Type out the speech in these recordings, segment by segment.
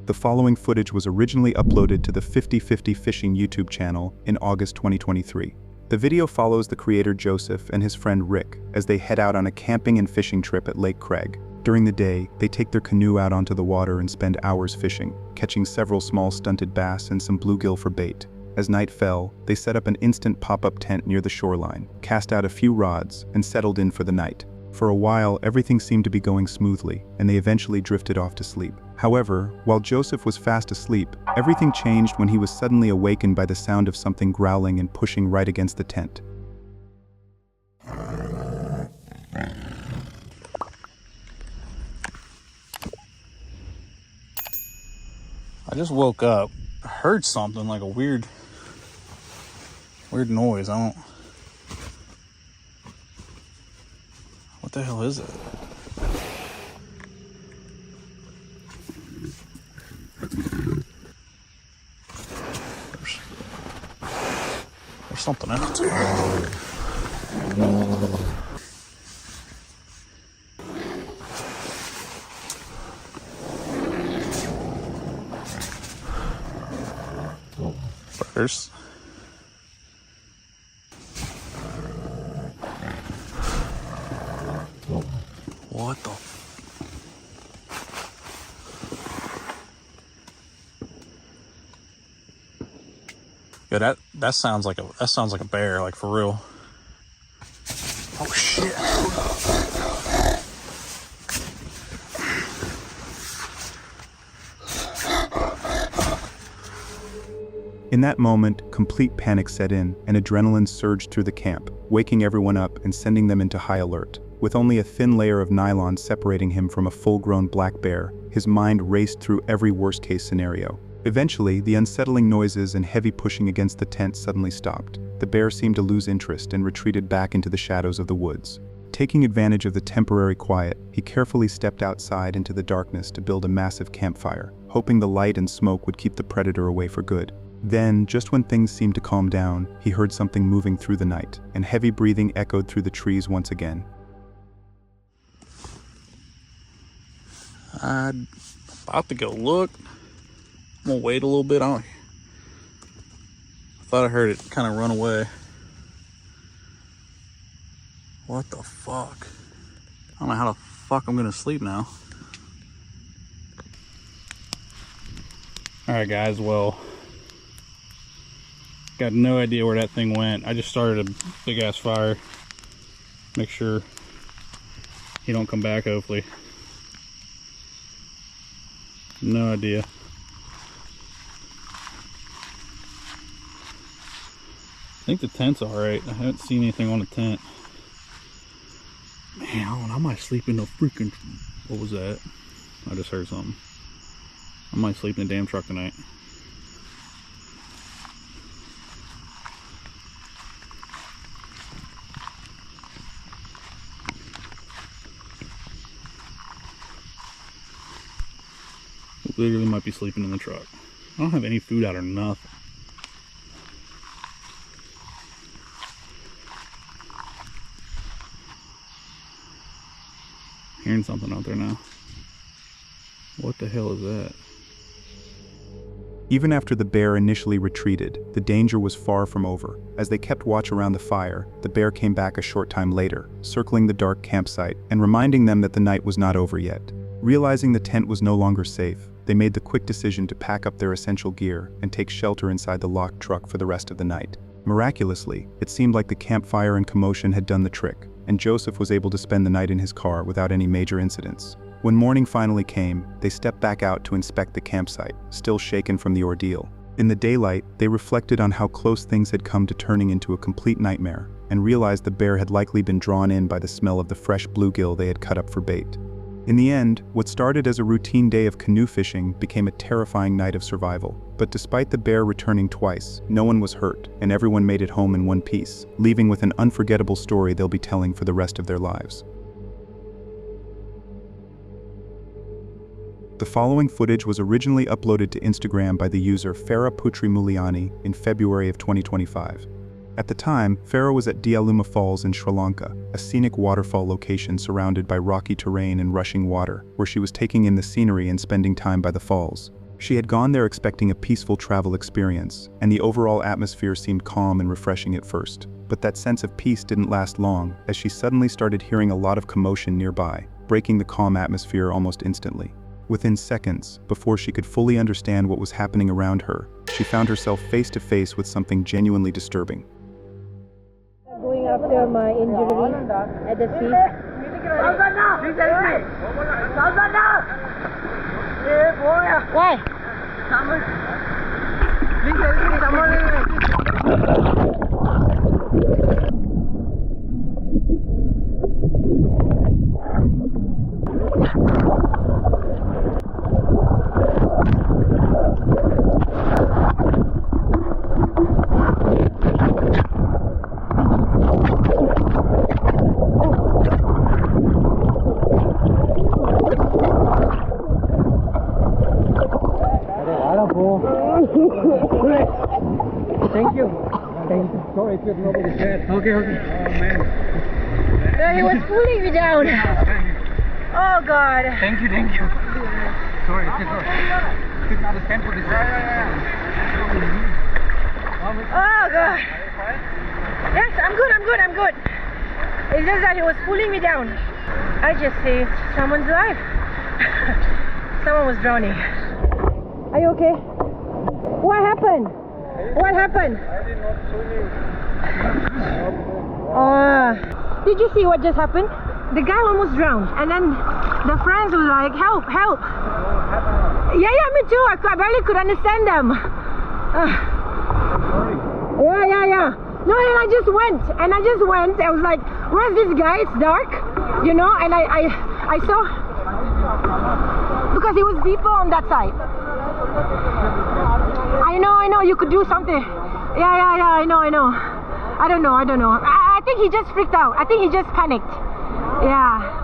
The following footage was originally uploaded to the 50/50 Fishing YouTube channel in August 2023. The video follows the creator Joseph and his friend Rick as they head out on a camping and fishing trip at Lake Craig. During the day, they take their canoe out onto the water and spend hours fishing, catching several small stunted bass and some bluegill for bait. As night fell, they set up an instant pop-up tent near the shoreline, cast out a few rods, and settled in for the night. For a while, everything seemed to be going smoothly, and they eventually drifted off to sleep. However, while Joseph was fast asleep, everything changed when he was suddenly awakened by the sound of something growling and pushing right against the tent. I just woke up. I heard something like a weird noise. What the hell is it? There's something else here. Birds. What the? Yeah, that sounds like a bear, like for real. Oh shit. In that moment, complete panic set in and adrenaline surged through the camp, waking everyone up and sending them into high alert. With only a thin layer of nylon separating him from a full-grown black bear, his mind raced through every worst-case scenario. Eventually, the unsettling noises and heavy pushing against the tent suddenly stopped. The bear seemed to lose interest and retreated back into the shadows of the woods. Taking advantage of the temporary quiet, he carefully stepped outside into the darkness to build a massive campfire, hoping the light and smoke would keep the predator away for good. Then, just when things seemed to calm down, he heard something moving through the night, and heavy breathing echoed through the trees once again. I'm about to go look. I'm gonna wait a little bit. I thought I heard it kind of run away. What the fuck? I don't know how the fuck I'm gonna sleep now. Alright guys, well, got no idea where that thing went. I just started a big ass fire. Make sure he don't come back, hopefully. No idea. I think the tent's alright. I haven't seen anything on the tent. Man, I might sleep in the freaking... What was that? I just heard something. I might sleep in the damn truck tonight. Literally might be sleeping in the truck. I don't have any food out or nothing. Hearing something out there now. What the hell is that? Even after the bear initially retreated, the danger was far from over. As they kept watch around the fire, the bear came back a short time later, circling the dark campsite and reminding them that the night was not over yet. Realizing the tent was no longer safe, they made the quick decision to pack up their essential gear and take shelter inside the locked truck for the rest of the night. Miraculously, it seemed like the campfire and commotion had done the trick, and Joseph was able to spend the night in his car without any major incidents. When morning finally came, they stepped back out to inspect the campsite, still shaken from the ordeal. In the daylight, they reflected on how close things had come to turning into a complete nightmare, and realized the bear had likely been drawn in by the smell of the fresh bluegill they had cut up for bait. In the end, what started as a routine day of canoe fishing became a terrifying night of survival. But despite the bear returning twice, no one was hurt, and everyone made it home in one piece, leaving with an unforgettable story they'll be telling for the rest of their lives. The following footage was originally uploaded to Instagram by the user Farah Putri Muliani in February of 2025. At the time, Farah was at Dialuma Falls in Sri Lanka, a scenic waterfall location surrounded by rocky terrain and rushing water, where she was taking in the scenery and spending time by the falls. She had gone there expecting a peaceful travel experience, and the overall atmosphere seemed calm and refreshing at first. But that sense of peace didn't last long, as she suddenly started hearing a lot of commotion nearby, breaking the calm atmosphere almost instantly. Within seconds, before she could fully understand what was happening around her, she found herself face to face with something genuinely disturbing. Going after my injury at the sea. Why? Thank you. Thank you. Sorry if nobody said. Okay. Oh man. No, he was pulling me down. Oh God. Thank you. Sorry. Could not stand for this. Oh God. Yes, I'm good. It's just that he was pulling me down. I just saved someone's life. Someone was drowning. Are you okay? What happened? What happened? Did you see what just happened? The guy almost drowned, and then the friends were like, help, help. Yeah, me too. I barely could understand them. Yeah. No, and I just went. I was like, where's this guy? It's dark, you know, and I saw, because he was deeper on that side. I know, you could do something. Yeah, I know. I don't know. I think he just freaked out. I think he just panicked. Yeah.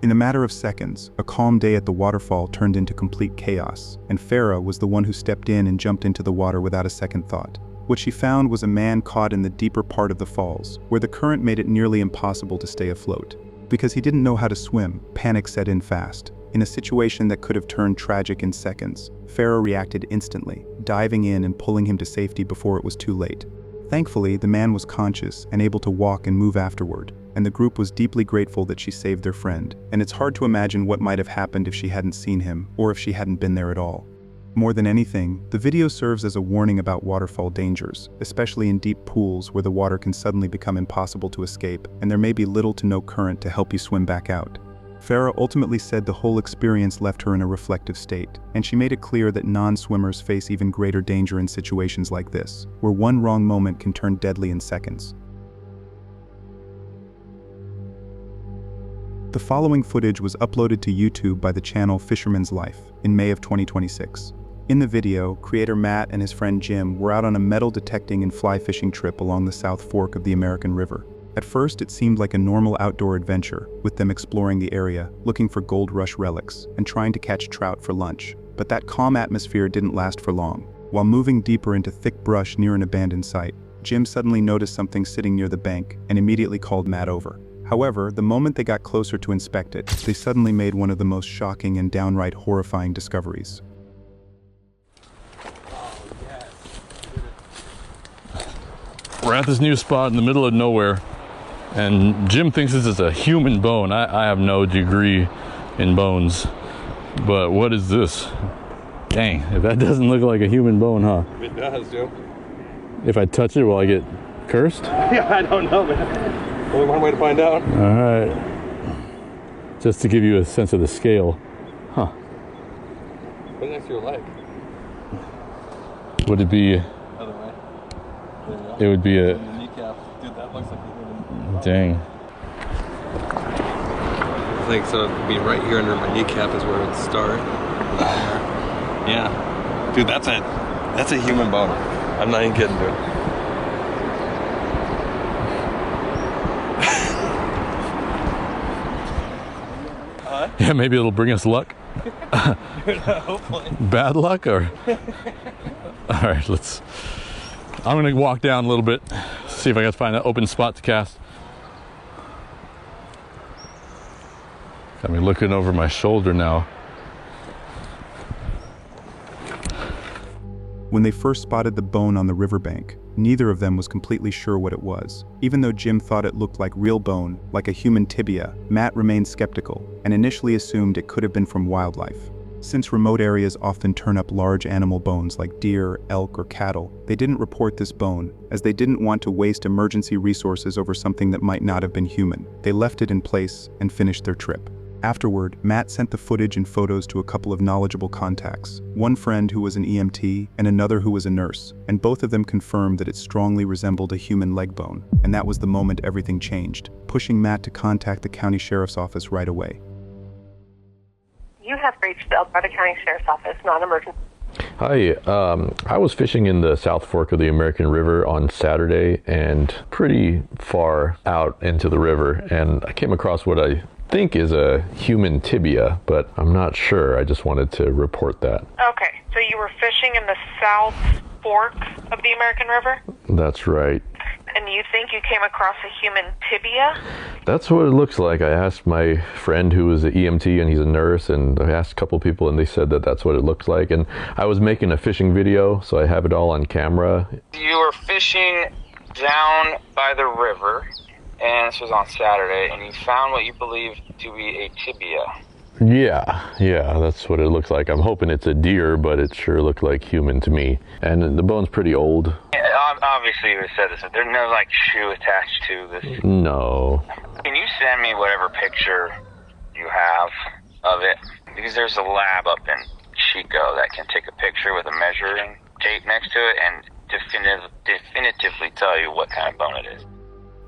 In a matter of seconds, a calm day at the waterfall turned into complete chaos, and Farah was the one who stepped in and jumped into the water without a second thought. What she found was a man caught in the deeper part of the falls, where the current made it nearly impossible to stay afloat. Because he didn't know how to swim, panic set in fast. In a situation that could have turned tragic in seconds, Farah reacted instantly, diving in and pulling him to safety before it was too late. Thankfully, the man was conscious and able to walk and move afterward, and the group was deeply grateful that she saved their friend, and it's hard to imagine what might have happened if she hadn't seen him, or if she hadn't been there at all. More than anything, the video serves as a warning about waterfall dangers, especially in deep pools where the water can suddenly become impossible to escape, and there may be little to no current to help you swim back out. Farah ultimately said the whole experience left her in a reflective state, and she made it clear that non-swimmers face even greater danger in situations like this, where one wrong moment can turn deadly in seconds. The following footage was uploaded to YouTube by the channel Fisherman's Life in May of 2026. In the video, creator Matt and his friend Jim were out on a metal detecting and fly fishing trip along the South Fork of the American River. At first, it seemed like a normal outdoor adventure, with them exploring the area, looking for gold rush relics, and trying to catch trout for lunch. But that calm atmosphere didn't last for long. While moving deeper into thick brush near an abandoned site, Jim suddenly noticed something sitting near the bank and immediately called Matt over. However, the moment they got closer to inspect it, they suddenly made one of the most shocking and downright horrifying discoveries. We're at this new spot in the middle of nowhere, and Jim thinks this is a human bone. I have no degree in bones, but what is this? Dang, if that doesn't look like a human bone, huh? It does, Jim. If I touch it, will I get cursed? Yeah, I don't know, man. Only one way to find out. All right. Just to give you a sense of the scale. Huh. Put it next to your leg. Would it be... Other way. There you go. It would be a... Kneecap. Dude, that looks like a human. Dang. I think so. It'd be right here under my kneecap is where it would start. Yeah. Dude, that's a human bone. I'm not even kidding, dude. Yeah, maybe it'll bring us luck. Hopefully. Bad luck, or... All right, I'm gonna walk down a little bit, see if I can find an open spot to cast. Got me looking over my shoulder now. When they first spotted the bone on the riverbank, neither of them was completely sure what it was. Even though Jim thought it looked like real bone, like a human tibia, Matt remained skeptical and initially assumed it could have been from wildlife. Since remote areas often turn up large animal bones like deer, elk, or cattle, they didn't report this bone, as they didn't want to waste emergency resources over something that might not have been human. They left it in place and finished their trip. Afterward, Matt sent the footage and photos to a couple of knowledgeable contacts, one friend who was an EMT and another who was a nurse, and both of them confirmed that it strongly resembled a human leg bone, and that was the moment everything changed, pushing Matt to contact the county sheriff's office right away. You have reached the Alberta County Sheriff's Office, non-emergency. Hi, I was fishing in the South Fork of the American River on Saturday and pretty far out into the river, and I came across what I think is a human tibia, but I'm not sure. I just wanted to report that. Okay, so you were fishing in the South Fork of the American River? That's right. And you think you came across a human tibia? That's what it looks like. I asked my friend who was an EMT and he's a nurse, and I asked a couple people and they said that that's what it looks like. And I was making a fishing video, so I have it all on camera. You were fishing down by the river, and this was on Saturday, and you found what you believe to be a tibia. Yeah, that's what it looks like. I'm hoping it's a deer, but it sure looked like human to me. And the bone's pretty old. Obviously, you said this. There's no, like, shoe attached to this. No. Can you send me whatever picture you have of it? Because there's a lab up in Chico that can take a picture with a measuring tape next to it and definitively tell you what kind of bone it is.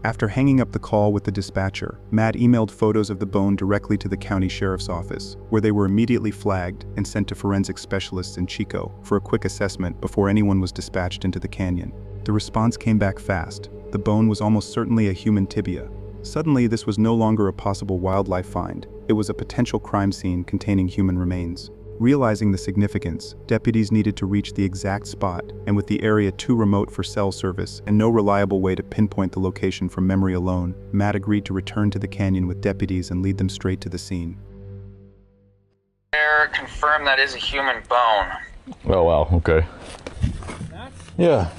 After hanging up the call with the dispatcher, Matt emailed photos of the bone directly to the county sheriff's office, where they were immediately flagged and sent to forensic specialists in Chico for a quick assessment before anyone was dispatched into the canyon. The response came back fast. The bone was almost certainly a human tibia. Suddenly, this was no longer a possible wildlife find. It was a potential crime scene containing human remains. Realizing the significance, deputies needed to reach the exact spot, and with the area too remote for cell service and no reliable way to pinpoint the location from memory alone, Matt agreed to return to the canyon with deputies and lead them straight to the scene. Confirm that is a human bone. Oh, wow, okay. Yeah.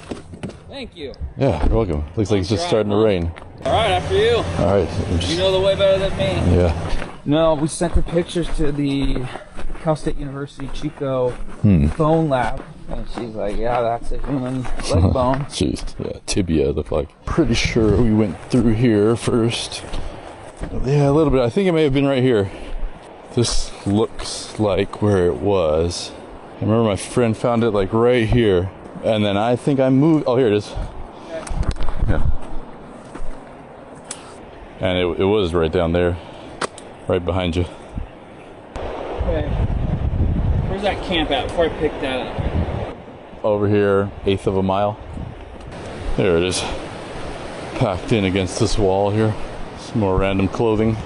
Thank you. Yeah, you're welcome. Looks like it's just starting to rain. All right, after you. All right. You know the way better than me. Yeah. No, we sent the pictures to the Cal State University Chico bone lab, and she's like, yeah, that's a human leg bone. Jeez, yeah, tibia looked like. Pretty sure we went through here first. Yeah, a little bit. I think it may have been right here. This looks like where it was. I remember my friend found it like right here, and then I think I moved. Oh, here it is. Okay. Yeah. And it was right down there, right behind you. Okay. Where's that camp at before I pick that up? Over here, 1/8 of a mile. There it is. Packed in against this wall here. Some more random clothing.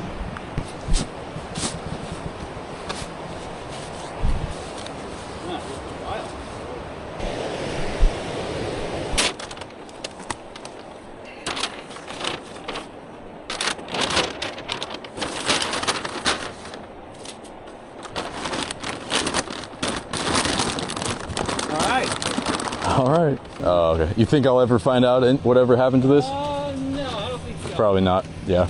All right. Oh, okay. You think I'll ever find out whatever happened to this? No, I don't think so. Probably not. Yeah.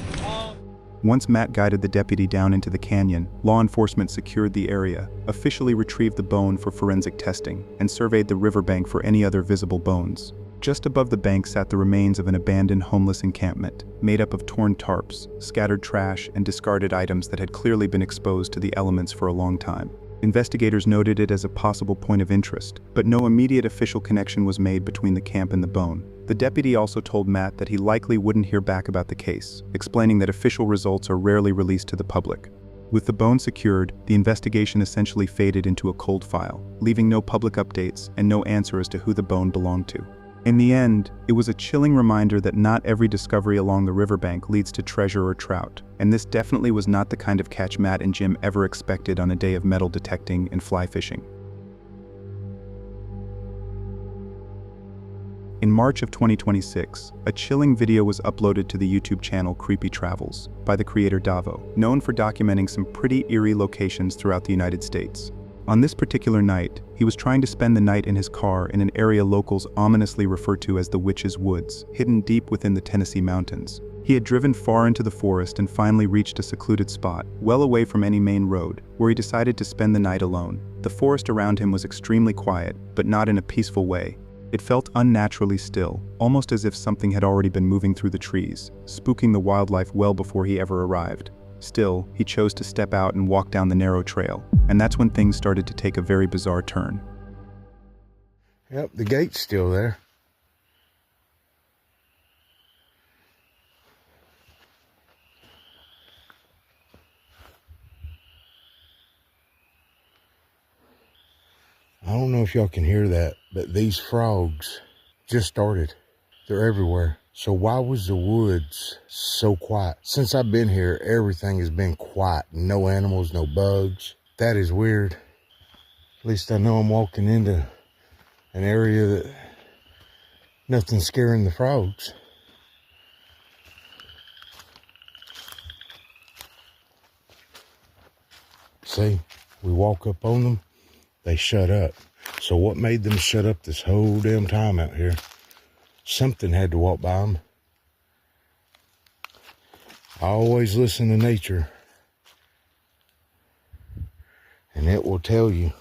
Once Matt guided the deputy down into the canyon, law enforcement secured the area, officially retrieved the bone for forensic testing, and surveyed the riverbank for any other visible bones. Just above the bank sat the remains of an abandoned homeless encampment, made up of torn tarps, scattered trash, and discarded items that had clearly been exposed to the elements for a long time. Investigators noted it as a possible point of interest, but no immediate official connection was made between the camp and the bone. The deputy also told Matt that he likely wouldn't hear back about the case, explaining that official results are rarely released to the public. With the bone secured, the investigation essentially faded into a cold file, leaving no public updates and no answer as to who the bone belonged to. In the end, it was a chilling reminder that not every discovery along the riverbank leads to treasure or trout, and this definitely was not the kind of catch Matt and Jim ever expected on a day of metal detecting and fly fishing. In March of 2026, a chilling video was uploaded to the YouTube channel Creepy Travels by the creator Davo, known for documenting some pretty eerie locations throughout the United States. On this particular night, he was trying to spend the night in his car in an area locals ominously refer to as the Witch's Woods, hidden deep within the Tennessee mountains. He had driven far into the forest and finally reached a secluded spot, well away from any main road, where he decided to spend the night alone. The forest around him was extremely quiet, but not in a peaceful way. It felt unnaturally still, almost as if something had already been moving through the trees, spooking the wildlife well before he ever arrived. Still, he chose to step out and walk down the narrow trail, and that's when things started to take a very bizarre turn. Yep, the gate's still there. I don't know if y'all can hear that, but these frogs just started. They're everywhere. So why was the woods so quiet? Since I've been here, everything has been quiet. No animals, no bugs. That is weird. At least I know I'm walking into an area that nothing's scaring the frogs. See, we walk up on them, they shut up. So what made them shut up this whole damn time out here? Something had to walk by them. I always listen to nature, and it will tell you.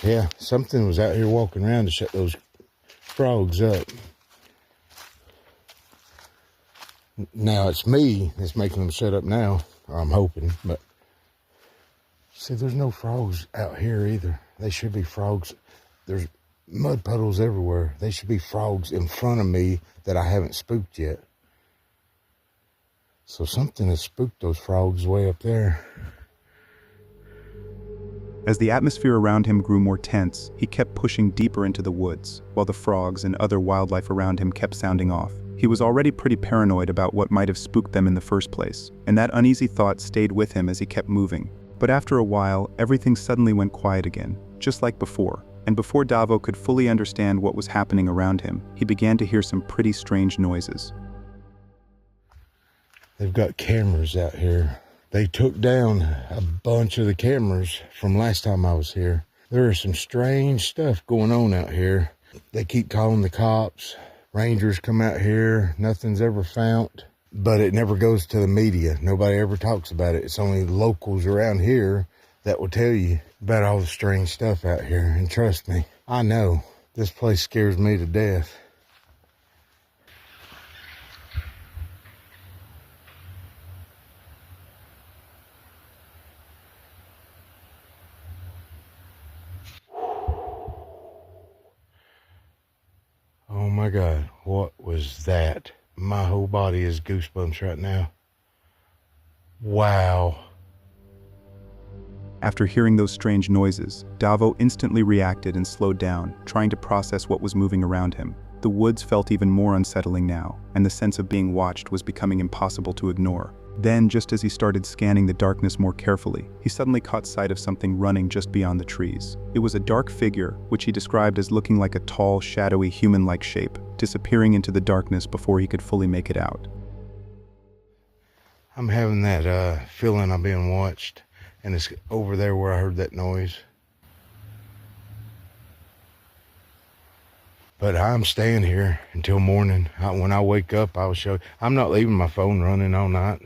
Yeah, something was out here walking around to shut those frogs up. Now it's me that's making them shut up now, or I'm hoping, but see, there's no frogs out here either. They should be frogs. There's mud puddles everywhere. They should be frogs in front of me that I haven't spooked yet. So something has spooked those frogs way up there. As the atmosphere around him grew more tense, he kept pushing deeper into the woods, while the frogs and other wildlife around him kept sounding off. He was already pretty paranoid about what might have spooked them in the first place, and that uneasy thought stayed with him as he kept moving. But after a while, everything suddenly went quiet again, just like before. And before Davo could fully understand what was happening around him, he began to hear some pretty strange noises. They've got cameras out here. They took down a bunch of the cameras from last time I was here. There is some strange stuff going on out here. They keep calling the cops. Rangers come out here. Nothing's ever found. But it never goes to the media. Nobody ever talks about it. It's only locals around here that will tell you about all the strange stuff out here. And trust me, I know. This place scares me to death. Oh my God, what was that? My whole body is goosebumps right now. Wow. After hearing those strange noises, Davo instantly reacted and slowed down, trying to process what was moving around him. The woods felt even more unsettling now, and the sense of being watched was becoming impossible to ignore. Then, just as he started scanning the darkness more carefully, he suddenly caught sight of something running just beyond the trees. It was a dark figure, which he described as looking like a tall, shadowy, human-like shape, disappearing into the darkness before he could fully make it out. I'm having that feeling I'm being watched, and it's over there where I heard that noise. But I'm staying here until morning. When I wake up, I'll show you. I'm not leaving my phone running all night.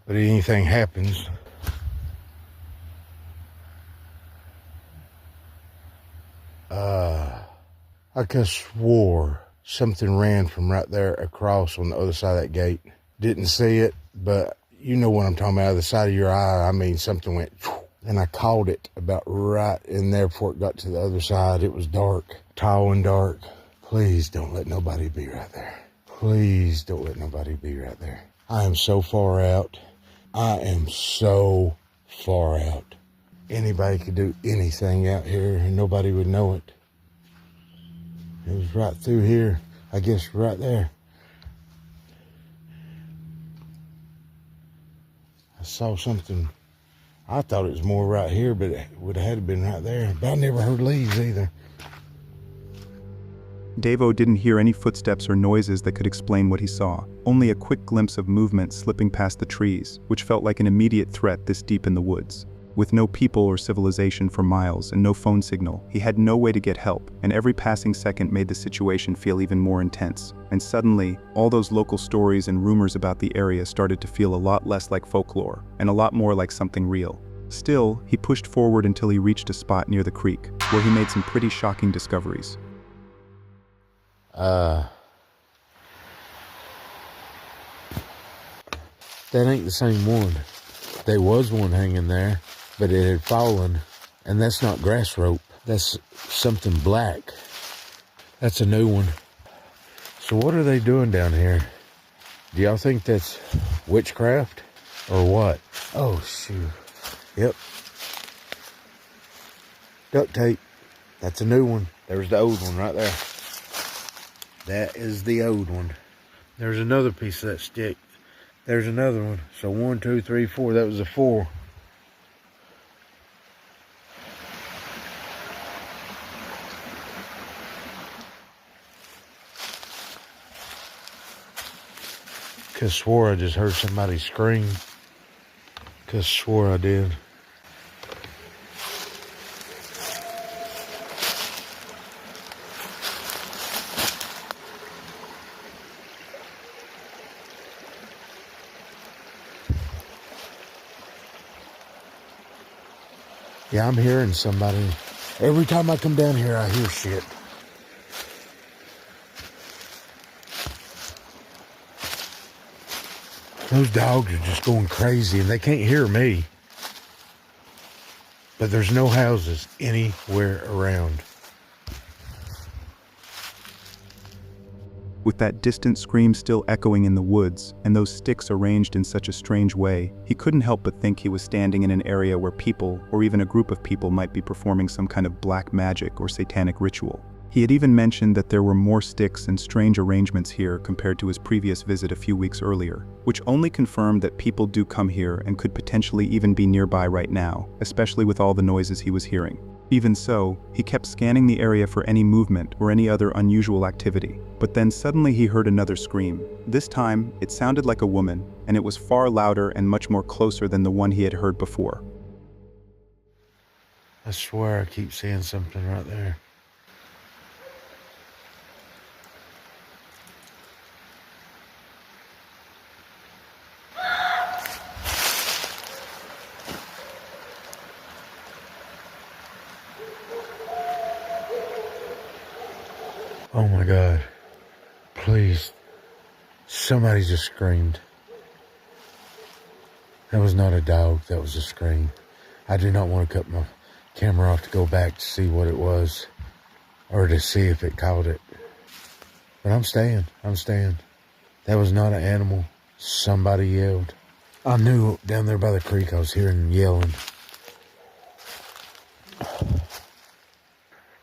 But if anything happens, I could have swore something ran from right there across on the other side of that gate. Didn't see it, but you know what I'm talking about. The side of your eye, I mean, something went, and I caught it about right in there before it got to the other side. It was dark, tall and dark. Please don't let nobody be right there. Please don't let nobody be right there. I am so far out. I am so far out. Anybody could do anything out here and nobody would know it. It was right through here, I guess right there. I saw something. I thought it was more right here, but it would have had to been right there. But I never heard leaves either. Davo didn't hear any footsteps or noises that could explain what he saw, only a quick glimpse of movement slipping past the trees, which felt like an immediate threat this deep in the woods. With no people or civilization for miles and no phone signal, he had no way to get help, and every passing second made the situation feel even more intense. And suddenly, all those local stories and rumors about the area started to feel a lot less like folklore, and a lot more like something real. Still, he pushed forward until he reached a spot near the creek, where he made some pretty shocking discoveries. That ain't the same one. There was one hanging there, but it had fallen, and that's not grass rope. That's something black. That's a new one. So what are they doing down here? Do y'all think that's witchcraft or what? Oh, shoot. Yep. Duct tape. That's a new one. There's the old one right there. That is the old one. There's another piece of that stick. There's another one. So 1, 2, 3, 4. That was a 4. Cause swore I just heard somebody scream. Cause swore I did. Yeah, I'm hearing somebody. Every time I come down here, I hear shit. Those dogs are just going crazy and they can't hear me. But there's no houses anywhere around. With that distant scream still echoing in the woods, and those sticks arranged in such a strange way, he couldn't help but think he was standing in an area where people, or even a group of people, might be performing some kind of black magic or satanic ritual. He had even mentioned that there were more sticks and strange arrangements here compared to his previous visit a few weeks earlier, which only confirmed that people do come here and could potentially even be nearby right now, especially with all the noises he was hearing. Even so, he kept scanning the area for any movement or any other unusual activity. But then suddenly he heard another scream. This time, it sounded like a woman, and it was far louder and much more closer than the one he had heard before. I swear I keep seeing something right there. Oh my God. Please. Somebody just screamed. That was not a dog, that was a scream. I do not want to cut my camera off to go back to see what it was. Or to see if it caught it. But I'm staying. That was not an animal. Somebody yelled. I knew down there by the creek I was hearing them yelling.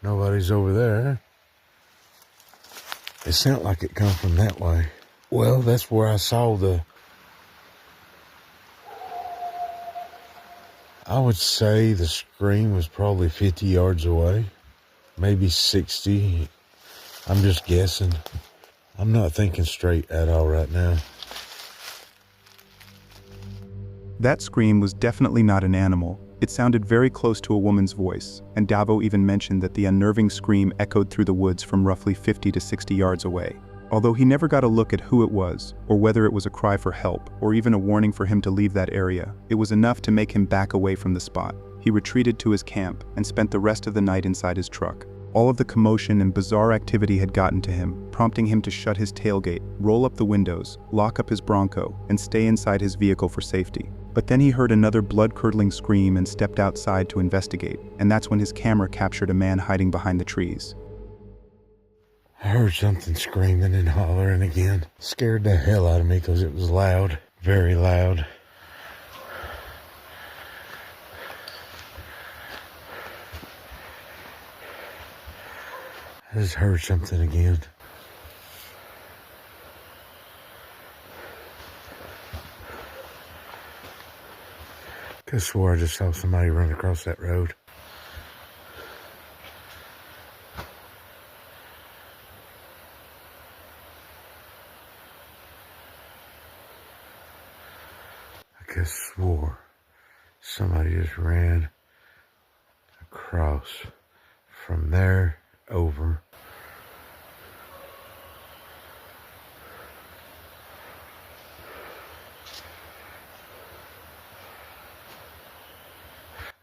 Nobody's over there. It sounded like it come from that way. Well, that's where I saw the... I would say the scream was probably 50 yards away. Maybe 60. I'm just guessing. I'm not thinking straight at all right now. That scream was definitely not an animal. It sounded very close to a woman's voice, and Davo even mentioned that the unnerving scream echoed through the woods from roughly 50 to 60 yards away. Although he never got a look at who it was, or whether it was a cry for help, or even a warning for him to leave that area, it was enough to make him back away from the spot. He retreated to his camp and spent the rest of the night inside his truck. All of the commotion and bizarre activity had gotten to him, prompting him to shut his tailgate, roll up the windows, lock up his Bronco, and stay inside his vehicle for safety. But then he heard another blood-curdling scream and stepped outside to investigate, and that's when his camera captured a man hiding behind the trees. I heard something screaming and hollering again. Scared the hell out of me because it was loud, very loud. I just heard something again. I swore I just saw somebody run across that road. could have swore somebody just ran across from there over.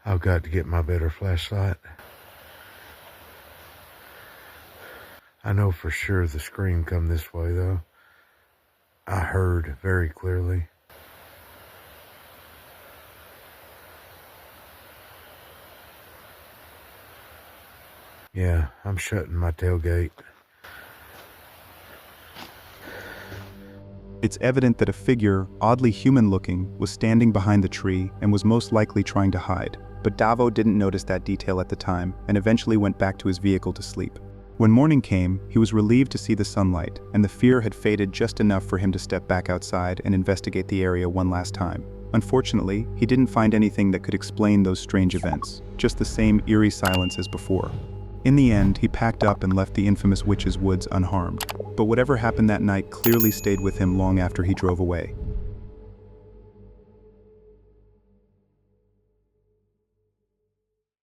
I've got to get my better flashlight. I know for sure the scream come this way though. I heard very clearly. Yeah, I'm shutting my tailgate. It's evident that a figure, oddly human-looking, was standing behind the tree and was most likely trying to hide. But Davo didn't notice that detail at the time and eventually went back to his vehicle to sleep. When morning came, he was relieved to see the sunlight, and the fear had faded just enough for him to step back outside and investigate the area one last time. Unfortunately, he didn't find anything that could explain those strange events, just the same eerie silence as before. In the end, he packed up and left the infamous Witch's Woods unharmed. But whatever happened that night clearly stayed with him long after he drove away.